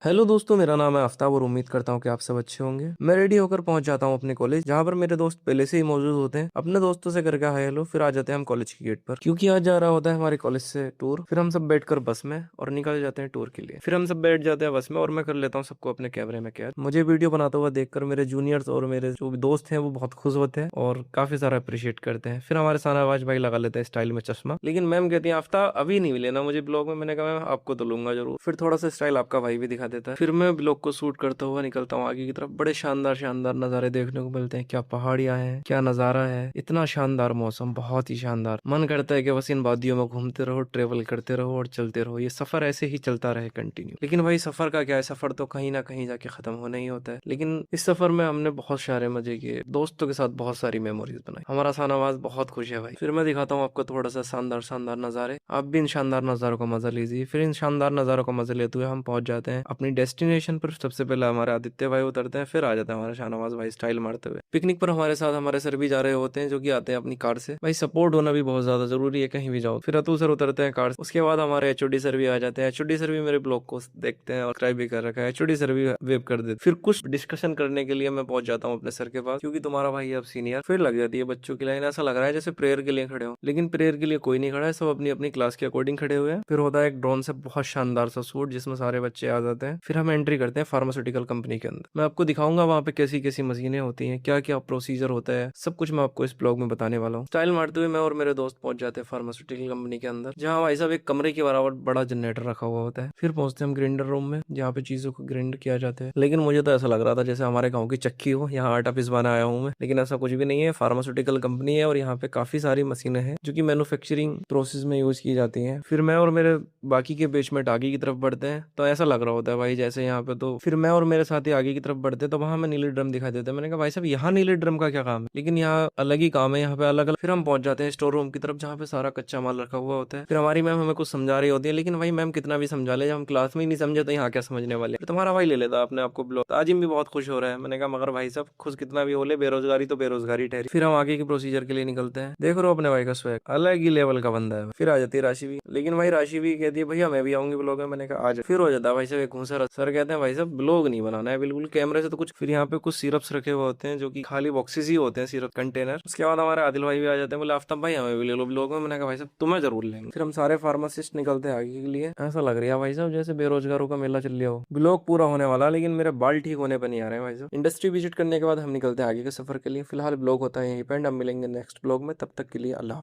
Hello दोस्तों, मेरा नाम है आफ्ताब और उम्मीद करता हूँ कि आप सब अच्छे होंगे। मैं रेडी होकर पहुंच जाता हूँ अपने कॉलेज, जहाँ पर मेरे दोस्त पहले से ही मौजूद होते हैं। अपने दोस्तों से करके हाय हेलो, फिर आ जाते हैं हम कॉलेज की गेट पर, क्योंकि आज जा रहा होता है हमारे कॉलेज से टूर। फिर हम सब बैठकर बस में और निकल जाते हैं टूर के लिए। फिर हम सब बैठ जाते हैं बस में और मैं कर लेता हूँ सबको अपने कैमरे में कैद। मुझे वीडियो बनाता हुआ देखकर मेरे जूनियर्स और मेरे जो भी दोस्त हैं वो बहुत खुश होते हैं और काफी सारा अप्रिशिएट करते हैं। फिर हमारे शाहनवाज भाई लगा लेते हैं स्टाइल में चश्मा, लेकिन मैम कहती है आफ्ताब अभी नहीं लेना मुझे ब्लॉग में। मैंने कहा मैम आपको तो लूंगा जरूर। फिर थोड़ा सा स्टाइल आपका भाई भी दिखा देता है। फिर मैं ब्लॉग को शूट करता हुआ निकलता हूँ आगे की तरफ। बड़े शानदार शानदार नजारे देखने को मिलते हैं। क्या पहाड़ियां हैं, क्या नजारा है, इतना शानदार मौसम, बहुत ही शानदार। मन करता है कि बस इन वादियों में घूमते रहो, ट्रेवल करते रहो और चलते रहो। ये सफर ऐसे ही चलता रहे कंटिन्यू। लेकिन भाई सफर का क्या है, सफर तो कहीं ना कहीं जाके खत्म होना ही होता है। लेकिन इस सफर में हमने बहुत सारे मजे किए, दोस्तों के साथ बहुत सारी मेमोरीज बनाई। हमारा शाहनवाज बहुत खुश है भाई। फिर मैं दिखाता हूँ आपको थोड़ा सा शानदार शानदार नजारे। आप भी इन शानदार नजारों का मजा लीजिए। फिर इन शानदार नजारों का मजा लेते हुए हम पहुंच जाते हैं अपनी डेस्टिनेशन पर। सबसे पहले हमारे आदित्य भाई उतरते हैं, फिर आ जाते हैं हमारे शाहनवाज भाई स्टाइल मारते हुए। पिकनिक पर हमारे साथ हमारे सर भी जा रहे होते हैं, जो कि आते हैं अपनी कार से। भाई सपोर्ट होना भी बहुत ज्यादा जरूरी है कहीं भी जाओ। फिर अतुल सर उतरते हैं कार से। उसके बाद हमारे एचओडी सर भी आ जाते हैं। एचओडी सर भी मेरे ब्लॉग को देखते हैं और सब्सक्राइब भी कर रखा है। एचओडी सर भी वेब कर देते। फिर कुछ डिस्कशन करने के लिए मैं पहुंच जाता हूँ अपने सर के पास, क्योंकि तुम्हारा भाई है अब सीनियर। फिर लग जाती है बच्चों की लाइन। ऐसा लग रहा है जैसे प्रेयर के लिए खड़े हो, लेकिन प्रेयर के लिए कोई नहीं खड़ा है, सब अपनी अपनी क्लास के अकॉर्डिंग खड़े हुए हैं। फिर होता है एक ड्रोन से बहुत शानदार सा शूट, जिसमें सारे बच्चे आ जाते हैं। फिर हम एंट्री करते हैं फार्मास्यूटिकल कंपनी के अंदर। मैं आपको दिखाऊंगा वहाँ पे कैसी कैसी मशीनें होती हैं, क्या क्या प्रोसीजर होता है, सब कुछ मैं आपको इस ब्लॉग में बताने वाला हूँ। स्टाइल मारते हुए मैं और मेरे दोस्त पहुंच जाते हैं फार्मास्यूटिकल कंपनी के अंदर, जहाँ भाई साहब एक कमरे के बराबर बड़ा जनरेटर रखा हुआ होता है। फिर पहुंचते हैं हम ग्राइंडर रूम में, जहाँ पे चीजों को ग्राइंड किया जाता है। लेकिन मुझे तो ऐसा लग रहा था जैसे हमारे गाँव की चक्की हो, यहाँ आटा पिसवाने आया हूँ मैं। लेकिन ऐसा कुछ भी नहीं है, फार्मास्यूटिकल कंपनी है और यहाँ पे काफी सारी मशीनें हैं जो कि मैन्युफैक्चरिंग प्रोसेस में यूज की जाती हैं। फिर मैं और मेरे बाकी के बेचमेट आगे की तरफ बढ़ते हैं, तो ऐसा लग रहा होता है भाई जैसे यहाँ पे, तो फिर मैं और मेरे साथी आगे की तरफ बढ़ते तो वहां हमें नीले ड्रम दिखाई देते हैं। मैंने कहा भाई साहब यहाँ नीले ड्रम का क्या काम है, लेकिन यहाँ अलग ही काम है, यहाँ पे अलग अलग। फिर हम पहुंच जाते हैं स्टोर रूम की तरफ, जहाँ पे सारा कच्चा माल रखा हुआ होता है। फिर हमारी मैम हमें कुछ समझा रही होती है, लेकिन भाई मैम कितना भी समझा ले, जब हम क्लास में ही नहीं समझे तो यहाँ क्या समझने वाले। फिर तुम्हारा भाई ले लेता अपने आपको ब्लॉक। आजिम भी बहुत खुश हो रहा है। मैंने कहा मगर भाई साहब खुश कितना भी हो ले, बेरोजगारी तो बेरोजगारी ठहरी। फिर हम आगे के प्रोसीजर के लिए निकलते हैं। देख रहे हो अपने भाई का स्वैग, अलग ही लेवल का बंदा है। फिर आ जाती है राशि भी, लेकिन भाई राशि भी कहती है भैया मैं भी आऊंगी ब्लॉग में। मैंने कहा आज। फिर हो जाता है भाई साहब एक घूंसा। सर कहते हैं भाई साहब ब्लॉग नहीं बनाना है बिल्कुल कैमरे से तो कुछ। फिर यहाँ पे कुछ सिरप्स रखे हुए होते हैं, जो कि खाली बॉक्सेस ही होते हैं, सिरप कंटेनर। उसके बाद हमारे आदिल भाई भी आ जाते हैं, बोले आफ्ताब भाई हमें भी ले लो ब्लॉग में। मैंने कहा भाई साहब तुम्हें जरूर लेंगे। फिर हम सारे फार्मासिस्ट निकलते हैं आगे के लिए। ऐसा लग रहा है भाई साहब जैसे बेरोजगारों का मेला चल लिया हो। ब्लॉग पूरा होने वाला, लेकिन मेरे बाल ठीक होने पर नहीं आ रहे हैं भाई साहब। इंडस्ट्री विजिट करने के बाद हम निकलते हैं आगे के सफर के लिए। फिलहाल ब्लॉग होता है यहीं पे, हम मिलेंगे नेक्स्ट ब्लॉग में। तब तक के लिए अल्लाह।